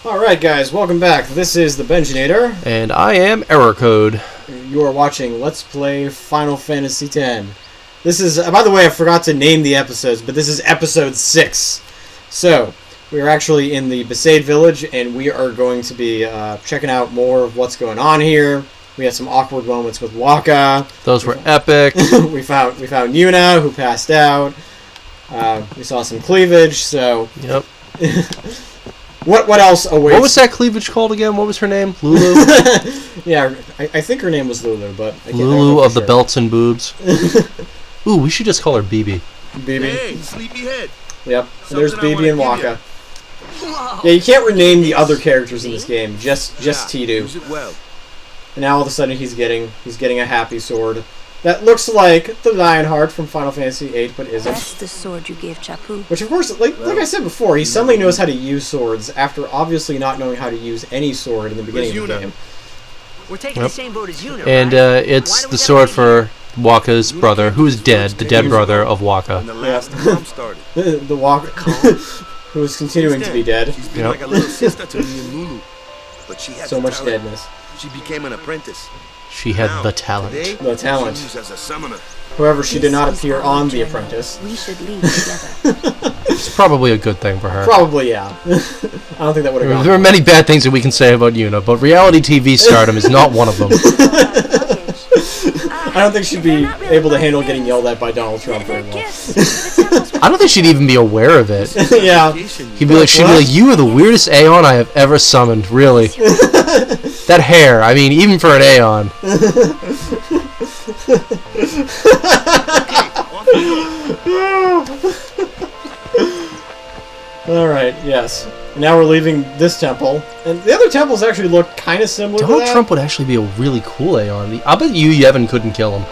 Alright guys, welcome back. This is the Benjinator. And I am Error Code. You are watching Let's Play Final Fantasy X. This is, by the way, I forgot to name the episodes, but this is episode 6. So, we are actually in the Besaid village, and we are going to be checking out more of what's going on here. We had some awkward moments with Wakka. Those were epic. we found Yuna, who passed out. We saw some cleavage, so... Yep. What else awaits? What was that cleavage called again? What was her name? Lulu? Yeah, I think her name was Lulu, but... Lulu of the belts and boobs. Ooh, we should just call her BB. BB. Hey, sleepyhead. Yep, so there's BB and Wakka. Yeah, you can't rename the other characters in this game, just Tidu. Use it well. And now all of a sudden he's getting a happy sword. That looks like the Lionheart from Final Fantasy VIII, but isn't. That's the sword you gave Chapu. Which, of course, like I said before, he suddenly knows how to use swords after obviously not knowing how to use any sword in the beginning of the game. We're taking the same boat as Yuna, and it's the sword for Wakka's brother, who is dead, the dead brother of Wakka. When the last calm started. the Wakka, who is continuing to be dead. She's been like a little sister to me and Lulu. But she had So the much talent. deadness. She became an apprentice. She had Now, the talent. Today, The talent. She moves as a summoner. However, she did not This is appear our on The journey. Apprentice. We should leave together. It's probably a good thing for her. Probably, yeah. I don't think that would have gone. There are many bad things that we can say about Yuna, but reality TV stardom is not one of them. I don't think she'd be able to handle getting yelled at by Donald Trump very well. I don't think she'd even be aware of it. Yeah. She'd be like, you are the weirdest Aeon I have ever summoned, really. That hair, I mean, even for an Aeon. Alright, yes. Now we're leaving this temple. And the other temples actually look kind of similar to Donald that. Trump would actually be a really cool Aeon. I bet Yevon couldn't kill him.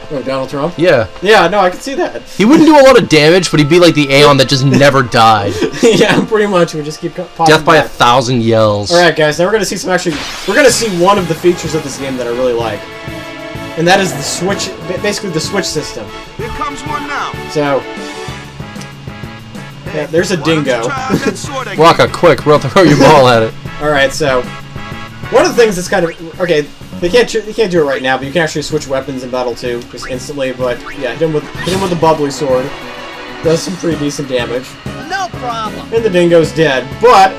Oh, Donald Trump? Yeah. Yeah, no, I can see that. He wouldn't do a lot of damage, but he'd be like the Aeon that just never died. Yeah, pretty much. We just keep popping Death by back. 1,000 yells. Alright, guys, now we're going to see some we're going to see one of the features of this game that I really like. And that is the switch, basically the switch system. Here comes one now. So, yeah, there's a Why don't you dingo. try out that sword again? Wakka, quick, throw your ball at it. Alright, so, one of the things that's kind of, okay, they can't do it right now, but you can actually switch weapons in battle too, just instantly, but yeah, hit him with the bubbly sword. Does some pretty decent damage. No problem. And the dingo's dead, but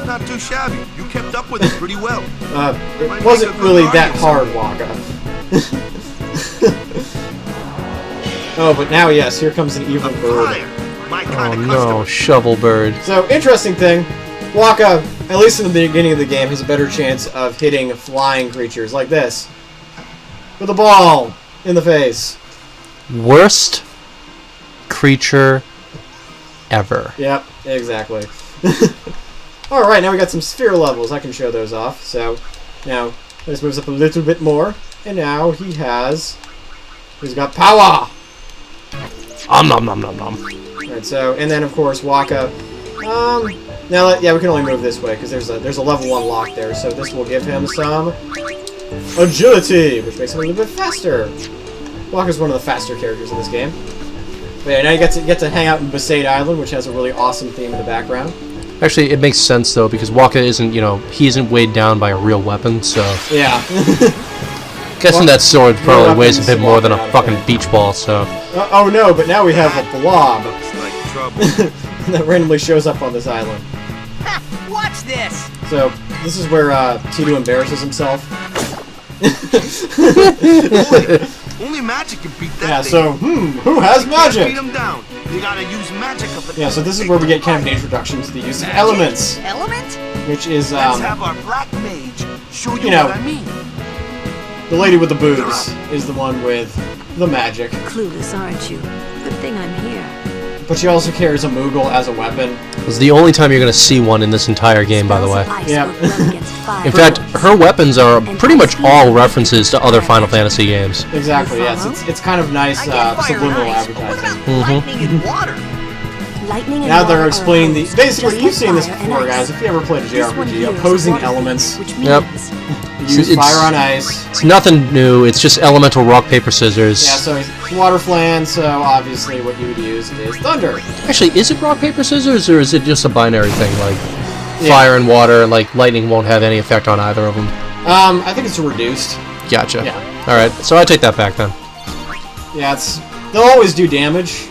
Not too shabby. You kept up with it pretty well. it wasn't really that hard, Wakka. Oh, but now, yes, here comes an evil bird. Fire. My Oh kind of no, Shovel Bird. So, interesting thing, Wakka, at least in the beginning of the game, has a better chance of hitting flying creatures like this. With a ball in the face. Worst creature ever. Yep, exactly. Alright, now we got some sphere levels. I can show those off. So, now, this moves up a little bit more. And now he's got power! Nom nom nom nom. Alright, so, and then of course, Wakka, now, yeah, we can only move this way, because there's a level 1 lock there, so this will give him some agility, which makes him a little bit faster. Wakka's one of the faster characters in this game. But yeah, now you get to hang out in Besaid Island, which has a really awesome theme in the background. Actually, it makes sense though, because Wakka isn't, he isn't weighed down by a real weapon, so... Yeah. Guessing that sword probably weighs a bit more than a weapons fucking walking beach ball, so... Oh no, but now we have a blob Looks like trouble. that randomly shows up on this island. Ha, watch this. So, this is where Tidu embarrasses himself. Only magic can beat that Yeah, thing. so, who has Can't magic? beat him down. You gotta use magic of it. Yeah, so this is where we get kind of an introduction to the use of elements, Element? which is, Let's have our black mage show you, you know, what I mean. the lady with the boobs is the one with the magic. Clueless, aren't you? Good thing I'm here. But she also carries a Moogle as a weapon. It's the only time you're going to see one in this entire game, by the way. Spells of ice Yeah. work well against fire. In fact, her weapons are pretty much all references to other Final Fantasy games. Exactly, yes. It's kind of nice I get fire and subliminal ice, but what advertising. about lightning and water? Lightning and Now water they're are explaining opposed, basically, just you've seen like this fire and before, ice. guys. If you ever played a This one JRPG, here is opposing water, elements. which Yep. means You use It's- fire on ice. It's nothing new, it's just elemental rock, paper, scissors. Yeah, so it's water flan, so obviously what you would use is thunder. Actually, is it rock, paper, scissors, or is it just a binary thing? Like, fire and water, like lightning won't have any effect on either of them. I think it's reduced. Gotcha. Yeah. All right, so I take that back then. Yeah, they'll always do damage.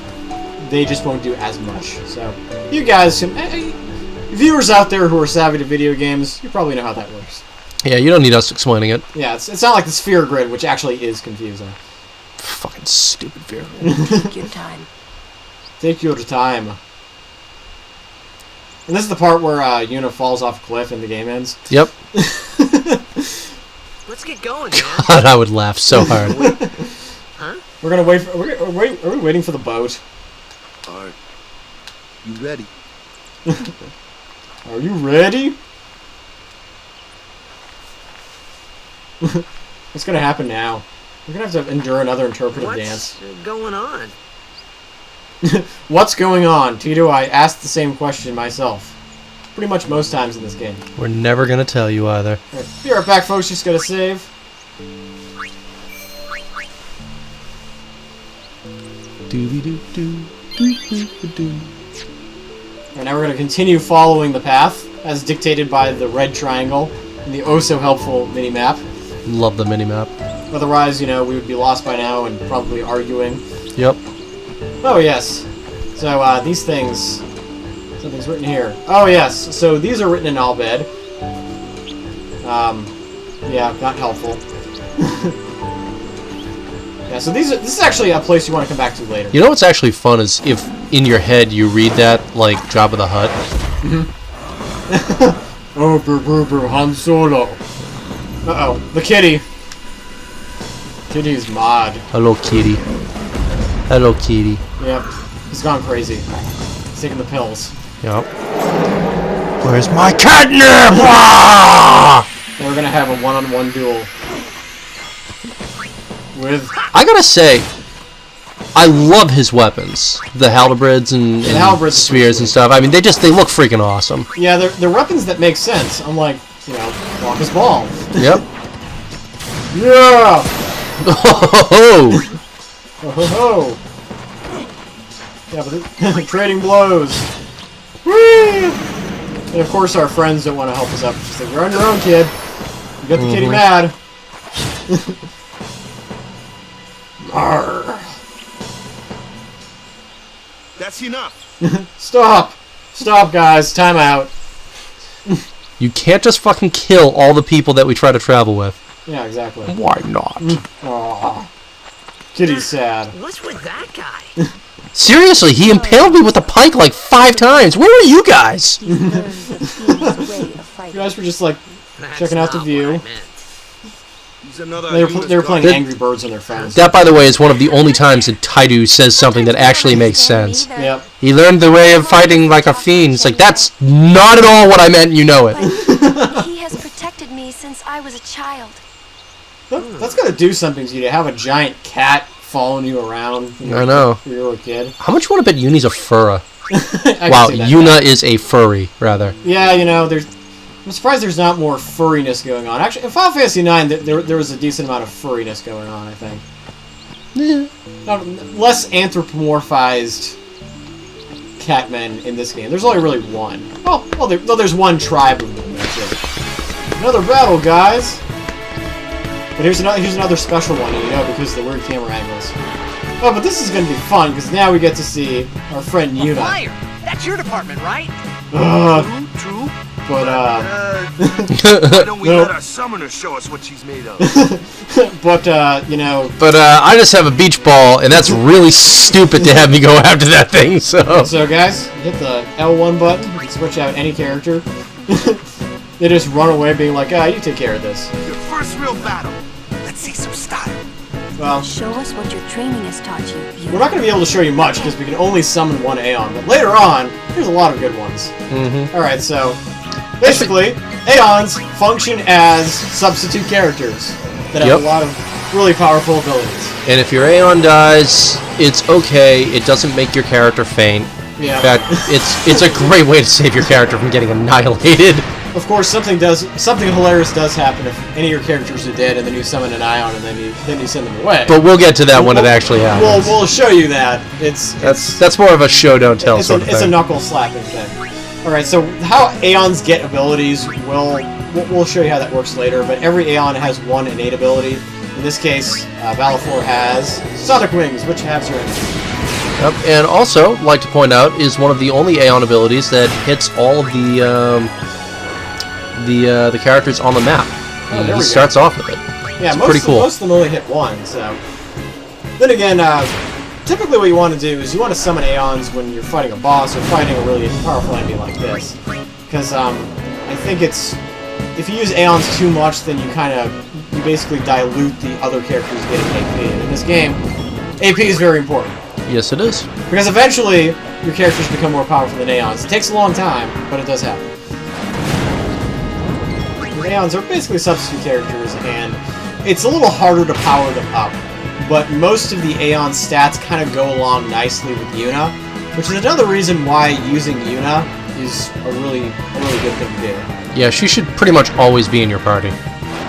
They just won't do as much. So, you guys, viewers out there who are savvy to video games, you probably know how that works. Yeah, you don't need us explaining it. Yeah, it's not like the sphere grid, which actually is confusing. Fucking stupid fear. Take your time. Take your time. And this is the part where Yuna falls off a cliff and the game ends. Yep. Let's get going, man. God, I would laugh so hard. Huh? We're gonna wait. Are we waiting for the boat? Alright. You ready? Are you ready? What's gonna happen now? We're gonna have to endure another interpretive dance. What's going on? What's going on? Tidu, I asked the same question myself. Pretty much most times in this game. We're never gonna tell you either. Alright, be right back, folks. Just gonna save. And now we're gonna continue following the path as dictated by the red triangle and the oh so helpful mini-map. Love the minimap. Otherwise, we would be lost by now and probably arguing. Yep. Oh, yes. So, these things... Something's written here. Oh, yes. So, these are written in Albed. Yeah, not helpful. Yeah, so this is actually a place you want to come back to later. You know what's actually fun is if in your head you read that like Jabba the Hutt. Oh, brr, Han Solo. Uh-oh, the kitty. Kitty's mod. Hello, kitty. Hello, kitty. Yep, he's gone crazy. He's taking the pills. Yep. Where's my catnip? Ah! We're gonna have a one-on-one duel. With... I gotta say, I love his weapons. The halberds and halberds are spears pretty and stuff. I mean, they look freaking awesome. Yeah, they're weapons that make sense, unlike, Wonka's ball. Yep. Yeah! Oh, Oh ho ho! Yeah, but they're trading blows. Whee! And of course our friends don't want to help us out. Just like, you're on your own, kid. You got the kitty mad. Arr. That's enough. Stop! Stop, guys. Time out. you can't just fucking kill all the people that we try to travel with. Yeah, exactly. Why not? Aww. Kitty's sad. What's with that guy? Seriously, he impaled me with a pike like 5 times. Where were you guys? You guys were just like That's checking out the not view. what I meant. He's another They were playing Angry Birds on their phones. That, by the way, is one of the only times that Tidu says something that actually makes sense. Yep. He learned the way of fighting like a fiend. It's like, that's not at all what I meant, you know it. He has protected me since I was a child. That's gotta do something to you to have a giant cat following you around. I know. When you were a kid. How much you want to bet Uni's a furra? I Wow, can see that. Yuna is a furry, rather. Yeah, I'm surprised there's not more furriness going on. Actually, in Final Fantasy IX, there was a decent amount of furriness going on, I think. Yeah. Less anthropomorphized catmen in this game. There's only really one. Well, there's one tribe of them, that's it. Another battle, guys! But here's another special one, because of the weird camera angles. Oh, but this is going to be fun, because now we get to see our friend Yuna. Fire! That's your department, right? True. But, Why don't we Nope. let our summoner show us what she's made of? but, But I just have a beach ball, and that's really stupid to have me go after that thing, so... So, guys, hit the L1 button, you can switch out any character. They just run away being like, you take care of this. Your first real battle. Let's see some style. Well, Show us what your training has taught you. we're not going to be able to show you much because we can only summon one Aeon, but later on, there's a lot of good ones. Alright, so, basically, Aeons function as substitute characters that have Yep. a lot of really powerful abilities. And if your Aeon dies, it's okay. It doesn't make your character faint. Yeah. In fact, it's a great way to save your character from getting annihilated. Of course, something hilarious does happen if any of your characters are dead, and then you summon an Ion, and then you send them away. But we'll get to that when it actually happens. We'll show you that. That's more of a show don't tell sort of it's a thing. knuckle slapping thing. Alright, so how Aeons get abilities, we'll show you how that works later, but every Aeon has one innate ability. In this case, Valifor has Sonic Wings, which halves your energy. Yep, and also, like to point out, is one of the only Aeon abilities that hits all of the characters on the map. Oh, there He we starts go. off with it. Yeah, it's pretty cool. Most of them only hit one, so... Then again, typically what you want to do is you want to summon Aeons when you're fighting a boss or fighting a really powerful enemy like this. Because, I think it's... If you use Aeons too much, then you basically dilute the other characters getting AP. And in this game, AP is very important. Yes, it is. Because eventually, your characters become more powerful than Aeons. It takes a long time, but it does happen. Aeons are basically substitute characters, and it's a little harder to power them up. But most of the Aeon stats kind of go along nicely with Yuna, which is another reason why using Yuna is a really good thing to do. Yeah, she should pretty much always be in your party.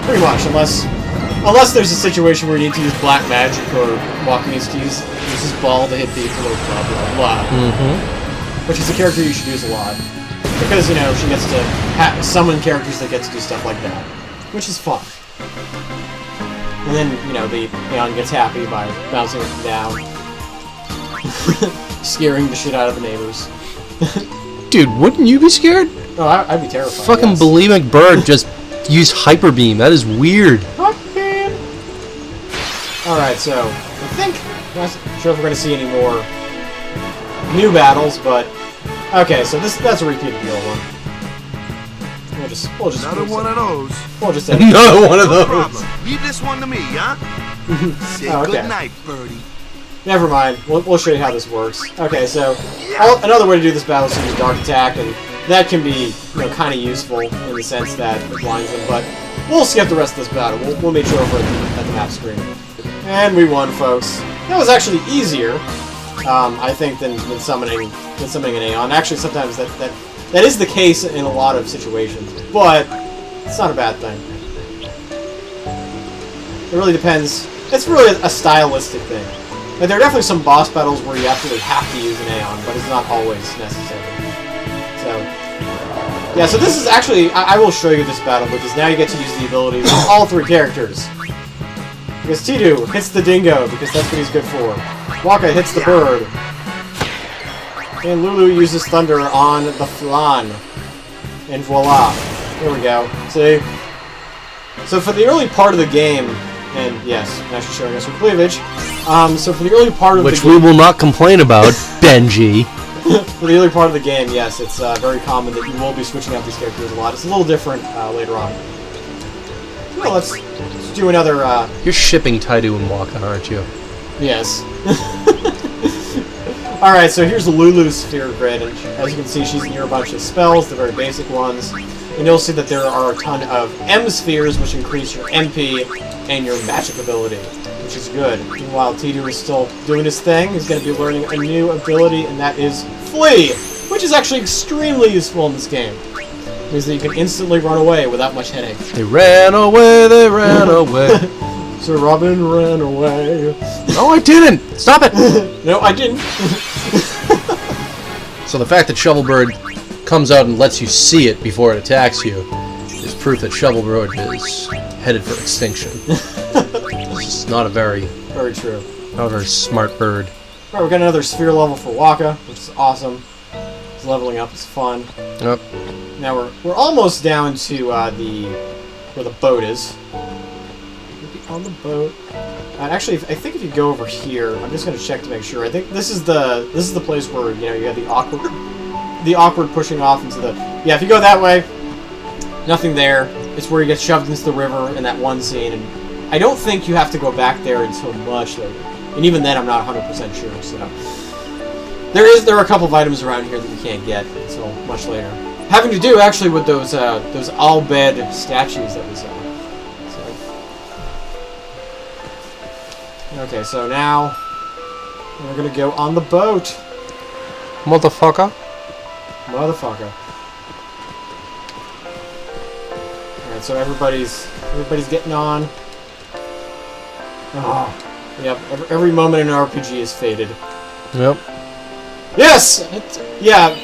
Pretty much, unless there's a situation where you need to use Black Magic or Walker needs to use his ball to hit people or blah blah blah. Which is a character you should use a lot. Because, you know, she gets to summon characters that get to do stuff like that. Which is fun. And then, you know, the Aeon gets happy by bouncing up and down. Scaring the shit out of the neighbors. Dude, wouldn't you be scared? Oh, I'd be terrified. Fucking yes. bulimic bird just used Hyper Beam. That is weird. Alright, so, I think... I'm not sure if we're going to see any more new battles, but... Okay, so that's a repeat of the old one. We'll just Another one of those. We'll just Another one of No those. problem. Leave this one to me, huh? Say Oh, okay. good night, birdie. Never mind. We'll show you how this works. Okay, so another way to do this battle is to use Dark Attack, and that can be, you know, kind of useful in the sense that it blinds them. But we'll skip the rest of this battle. We'll meet you over at the map screen. And we won, folks. That was actually easier, I think, than summoning an Aeon. Actually, sometimes that is the case in a lot of situations, but it's not a bad thing. It really depends. It's really a stylistic thing. And there are definitely some boss battles where you absolutely have to use an Aeon, but it's not always necessary. So, yeah, so this is actually... I will show you this battle, because now you get to use the abilities of all three characters. Because Tidu hits the dingo, because that's what he's good for. Waka hits the bird. And Lulu uses thunder on the flan. And voila. There we go. See? So for the early part of the game, and yes, now she's showing us her cleavage. So for the early part of Which the we game... will not complain about, Benji. For the early part of the game, yes, it's very common that you will be switching out these characters a lot. It's a little different later on. Well, let's do another... You're shipping Tidu and Waka, aren't you? Yes. Alright, so here's the Lulu Sphere Grid, and as you can see, she's near a bunch of spells, the very basic ones. And you'll see that there are a ton of M spheres, which increase your MP and your magic ability, which is good. Meanwhile, Tidu is still doing his thing. He's going to be learning a new ability, and that is Flee, which is actually extremely useful in this game. It means that you can instantly run away without much headache. They ran away, they ran away. Sir Robin ran away. No, I didn't! Stop it! No, I didn't. So the fact that Shovelbird comes out and lets you see it before it attacks you is proof that Shovelbird is headed for extinction. It's not a very... Very true. Not a very smart bird. Alright, we got another sphere level for Waka, which is awesome. It's leveling up, it's fun. Yep. Now we're almost down to where the boat is. Maybe on the boat. Actually, I think if you go over here, I'm just gonna check to make sure. I think this is the place where, you know, you have the awkward pushing off into the... Yeah, if you go that way, nothing there. It's where you get shoved into the river in that one scene, and I don't think you have to go back there until much later. And even then, I'm not 100% sure, so... There are a couple of items around here that you can't get until much later. Having to do, actually, with those Al-Bed statues that we saw. So. Okay, so now... we're gonna go on the boat. Motherfucker. Motherfucker. Alright, so everybody's getting on. Oh, yep, every moment in an RPG is fated. Yep. Yes! Yeah,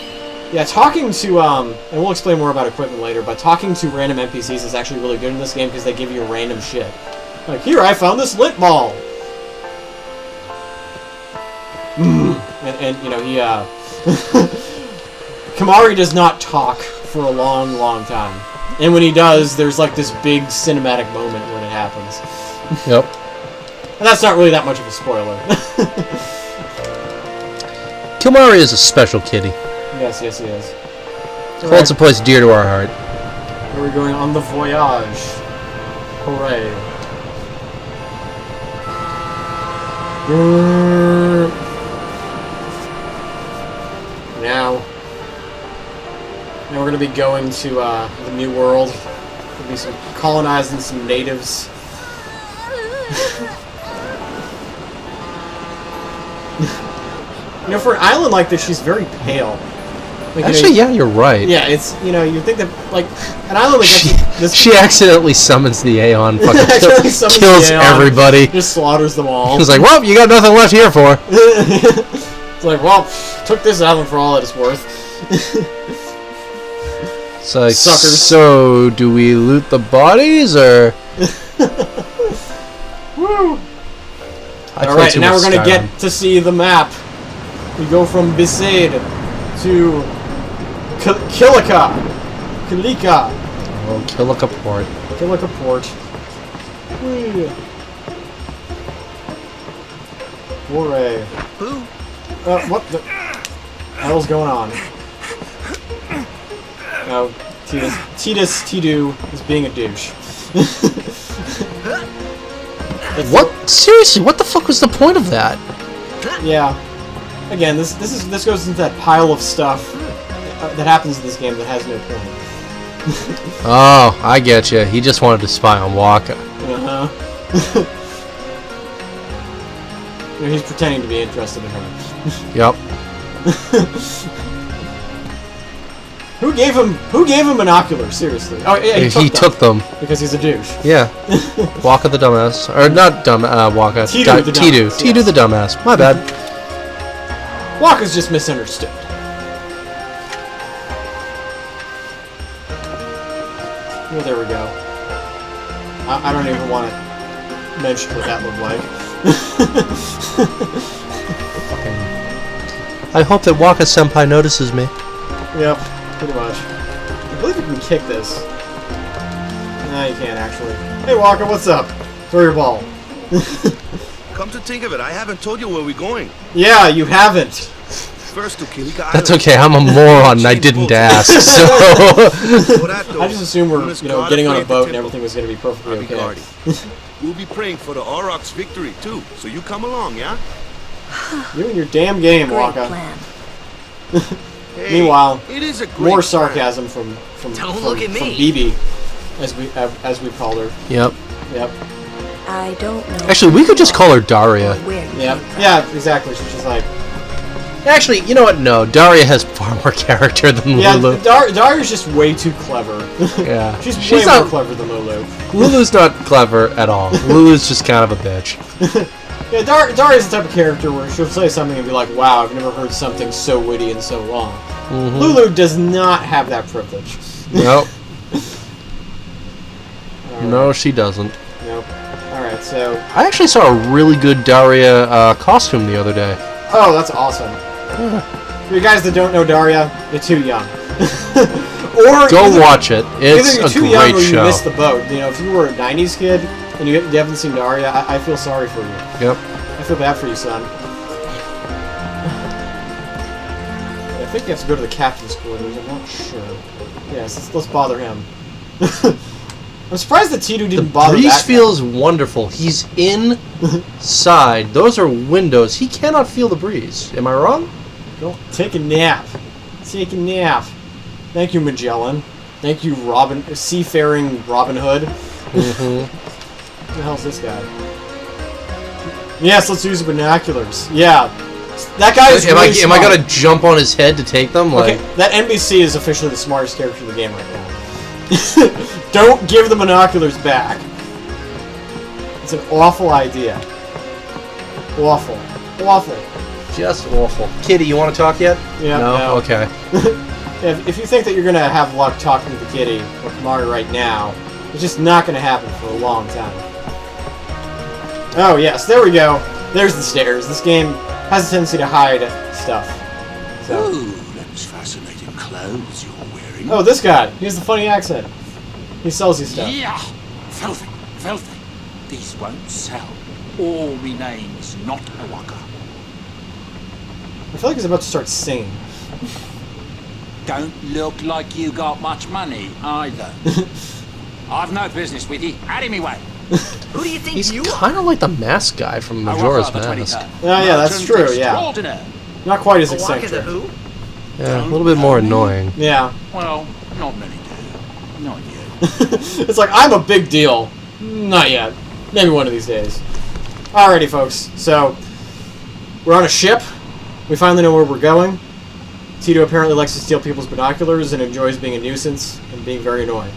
Yeah, talking to, and we'll explain more about equipment later, but talking to random NPCs is actually really good in this game because they give you random shit. Like, here, I found this lit ball! And you know, he, Kamari does not talk for a long, long time. And when he does, there's like this big cinematic moment when it happens. Yep. And that's not really that much of a spoiler. Kilmari is a special kitty. Yes, yes, he is. Holds a place dear to our heart. We're going on the voyage. Hooray. Now we're gonna be going to the New World. There'll be some colonizing some natives. You know, for an island like this, she's very pale. Like, Actually, you know, yeah, you're right. yeah, it's, you know, you think that, like, an island like this... She accidentally summons the Aeon, fucking Accidentally summons kills the Aeon, everybody. just slaughters them all. She's like, well, you got nothing left here for. It's like, well, took this island for all that it's worth. It's like, Suckers. so, do we loot the bodies, or...? Woo! I Alright, played too now much we're gonna Skyrim. get to see the map. We go from Besaid to Kilika. Oh, Kilika Port. Kilika Port. Whee. Hooray. Who? What the hell's going on? Oh, Tidu is being a douche. What? Seriously, what the fuck was the point of that? Yeah. Again, this goes into that pile of stuff that happens in this game that has no point. Oh, I get you. He just wanted to spy on Waka. Uh-huh. You know, he's pretending to be interested in her. Yep. Who gave him binoculars? Seriously. Oh yeah, He took them. because he's a douche. Yeah. Waka the dumbass. Or not Waka. Tidu the Tidu. dumbass, Tidu yes. the dumbass. My bad. Waka's just misunderstood. Oh, there we go. I don't even want to mention what that looked like. I hope that Waka Senpai notices me. Yep, pretty much. I believe you can kick this. No, you can't actually. Hey Waka, what's up? Throw your ball. Come to think of it, I haven't told you where we're going. Yeah, you haven't. First to Kilika That's Island. okay, I'm a moron and I didn't ask, so... For that, though, I just assumed we we're, must you know, guard getting on a the boat and temple. everything was going to be perfectly I'll be okay. guarding. We'll be praying for the Aurochs' victory, too. So you come along, yeah? You and your damn game, Great Waka. plan. Hey, Meanwhile, it is a great more plan. sarcasm from Don't look at me. BB, as we called her. Yep. Yep. I don't know. Actually, we could just call her or Daria. where you Yep. came from. Yeah, exactly. She's just like, Actually, you know what? No, Daria has far more character than yeah, Lulu. Daria's just way too clever. Yeah. She's way She's more not- clever than Lulu. Lulu's not clever at all. Lulu's just kind of a bitch. Yeah, Daria's the type of character where she'll say something and be like, wow, I've never heard something so witty and so long. Mm-hmm. Lulu does not have that privilege. Nope. Alright. No, she doesn't. Nope. Alright, so... I actually saw a really good Daria costume the other day. Oh, that's awesome. For you guys that don't know Daria, you're too young. Or Go either- watch it. It's Either you're a too young great or you show. missed the boat. You know, if you were a 90s kid and you haven't seen Daria, I feel sorry for you. Yep. I feel bad for you, son. I think you have to go to the captain's quarters. I'm not sure. Yes, let's bother him. I'm surprised that Tidu didn't bother Breeze that guy. feels wonderful. He's inside. Those are windows. He cannot feel the breeze. Am I wrong? Go take a nap. Take a nap. Thank you, Magellan. Thank you, seafaring Robin Hood. Mm-hmm. Who the hell's this guy? Yes, let's use the binoculars. Yeah. That guy is Am really I smart. gonna jump on his head to take them? Like, Okay, that NPC is officially the smartest character in the game right now. Don't give the binoculars back. It's an awful idea. Awful. Awful. just awful. Kitty, you want to talk yet? Yeah, No. no. Okay. if you think that you're gonna have luck talking to the kitty or Kamari right now, it's just not gonna happen for a long time. Oh yes, there we go. There's the stairs. This game has a tendency to hide stuff. So. Ooh, those fascinating clothes you're wearing. Oh, this guy. He has the funny accent. He sells you stuff. Yeah, filthy, filthy. These won't sell. All remains not a waka. I feel like he's about to start singing. Don't look like you got much money either. I've no business with you. Out of me way. Who do you think He's you are? kind of like the mask guy from Majora's Mask. Oh, yeah, that's true, yeah. Not quite as Waka the eccentric. who? Yeah, a little bit more annoying. Yeah. Well, not many do. Not yet. It's like, I'm a big deal. Not yet. Maybe one of these days. Alrighty, folks. So, we're on a ship. We finally know where we're going. Tidu apparently likes to steal people's binoculars and enjoys being a nuisance and being very annoying.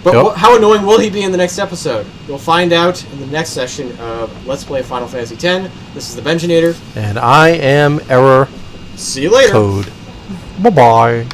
But Yep. how annoying will he be in the next episode? You'll find out in the next session of Let's Play Final Fantasy X. This is the Benjinator. And I am Error See you later. Code. Bye-bye.